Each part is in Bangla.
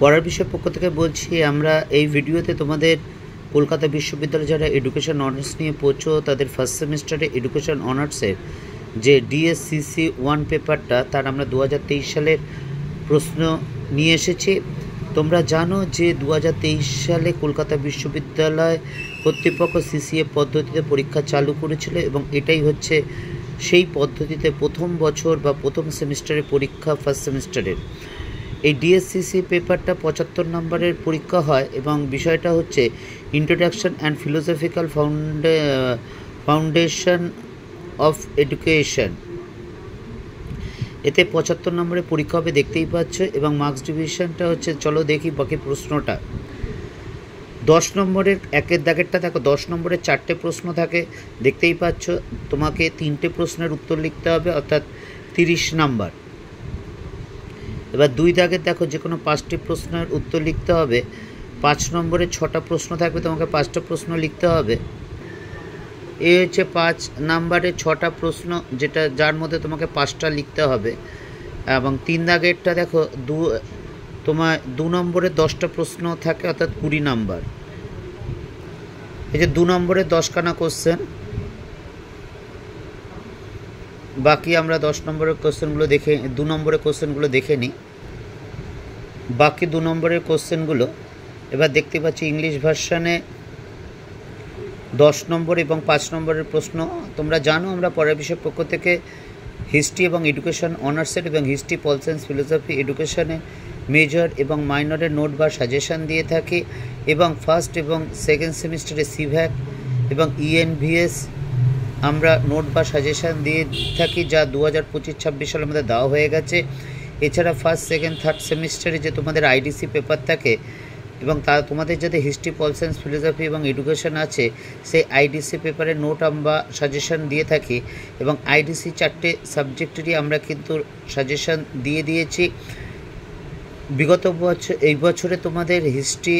পড়ার বিষয় পক্ষ থেকে বলছি, আমরা এই ভিডিওতে তোমাদের কলকাতা বিশ্ববিদ্যালয়ে যারা এডুকেশন অনার্স নিয়ে পড়ছো তাদের ফার্স্ট সেমিস্টারে এডুকেশন অনার্সের যে ডিএসসিসি 1 পেপারটা তার আমরা 2023 সালের প্রশ্ন নিয়ে এসেছি। তোমরা জানো যে 2023 সালে কলকাতা বিশ্ববিদ্যালয় কর্তৃপক্ষ সিসিএ পদ্ধতিতে পরীক্ষা চালু করেছিল এবং এটাই হচ্ছে সেই পদ্ধতিতে প্রথম বছর বা প্রথম সেমিস্টারের পরীক্ষা ফার্স্ট সেমিস্টারের। এই ডিএসসিসি পেপারটা 75 নম্বরের পরীক্ষা হয় এবং বিষয়টা হচ্ছে introduction and philosophical foundation of education. এতে 75 নম্বরের পরীক্ষা হবে, দেখতেই পাচ্ছ, এবং মার্কস ডিভিশনটা হচ্ছে, চলো দেখি বাকি প্রশ্নটা। 10 নম্বরের একের দাগেরটা দেখো, 10 নম্বরের 4টে প্রশ্ন থাকে, দেখতেই পাচ্ছ। তোমাকে 3টে প্রশ্নের উত্তর লিখতে হবে, অর্থাৎ 30 নাম্বার। এবার 2 দাগের দেখো, যে কোনো 5টি প্রশ্নের উত্তর লিখতে হবে। 5 নম্বরে 6টা প্রশ্ন থাকবে, তোমাকে 5টা প্রশ্ন লিখতে হবে। এই হচ্ছে 5 নম্বরে 6টা প্রশ্ন, যেটা যার মধ্যে তোমাকে 5টা লিখতে হবে। এবং 3 দাগেরটা দেখো, তোমার 2 নম্বরে 10টা প্রশ্ন থাকে, অর্থাৎ 20 নাম্বার। এই যে 2 নম্বরে 10খানা কোশ্চেন, বাকি আমরা 10 নম্বরের কোশ্চেনগুলো দেখে 2 নম্বরের কোশ্চেনগুলো দেখে নিই। বাকি 2 নম্বরের কোশ্চেনগুলো এবার দেখতে পাচ্ছি ইংলিশ ভার্সানে 10 নম্বর এবং 5 নম্বরের প্রশ্ন। তোমরা জানো আমরা পড়ার বিষয় পক্ষ থেকে হিস্ট্রি এবং এডুকেশন অনার্সের এবং হিস্ট্রি, পল সায়েন্স, ফিলোসফি, এডুকেশনে মেজর এবং মাইনরের নোট বা সাজেশান দিয়ে থাকি, এবং ফার্স্ট এবং সেকেন্ড সেমিস্টারে সিভ্যাক এবং ইএনভিএস আমরা নোট বা সাজেশান দিয়ে থাকি, যা 2025-26 সালের মধ্যে দেওয়া হয়ে গেছে। এছাড়া ফার্স্ট, সেকেন্ড, থার্ড সেমিস্টারে যে তোমাদের আইডিসি পেপার থাকে এবং তোমাদের যাতে হিস্ট্রি, পল সায়েন্স, ফিলোসফি এবং এডুকেশন আছে, সেই আইডিসি পেপারের নোট আমরা সাজেশান দিয়ে থাকি, এবং আইডিসি 4টে সাবজেক্টেরই আমরা কিন্তু সাজেশান দিয়ে দিয়েছি। বিগত বছর, এই বছরে তোমাদের হিস্ট্রি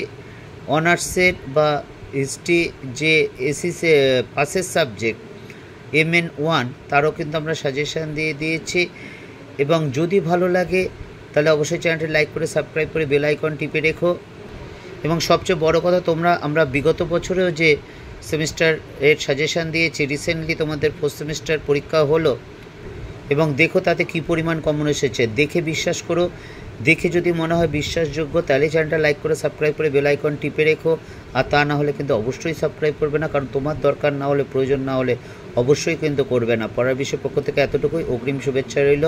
অনার্সের বা হিস্ট্রি যে এসিসি পাসের সাবজেক্ট MN1, তারও কিন্তু আমরা সাজেশান দিয়ে দিয়েছি। এবং যদি ভালো লাগে তাহলে অবশ্যই চ্যানেলটি লাইক করে, সাবস্ক্রাইব করে, বেল আইকন টিপে রেখো। এবং সবচেয়ে বড় কথা, আমরা বিগত বছরেও যে সেমিস্টারের সাজেশান দিয়েছি, রিসেন্টলি তোমাদের 4th সেমিস্টার পরীক্ষা হলো, এবং দেখো তাতে কি পরিমাণ কমন এসেছে। দেখে বিশ্বাস করো, দেখে যদি মনে হয় বিশ্বাসযোগ্য তাহলে চ্যানেলটা লাইক করে, সাবস্ক্রাইব করে, বেল আইকন টিপে রেখো। আর তা না হলে কিন্তু অবশ্যই সাবস্ক্রাইব করবে না, কারণ তোমার দরকার না হলে, প্রয়োজন না হলে অবশ্যই কিন্তু করবে না। পড়ার বিষয় পক্ষ থেকে এতটুকুই। অগ্রিম শুভেচ্ছা রইল।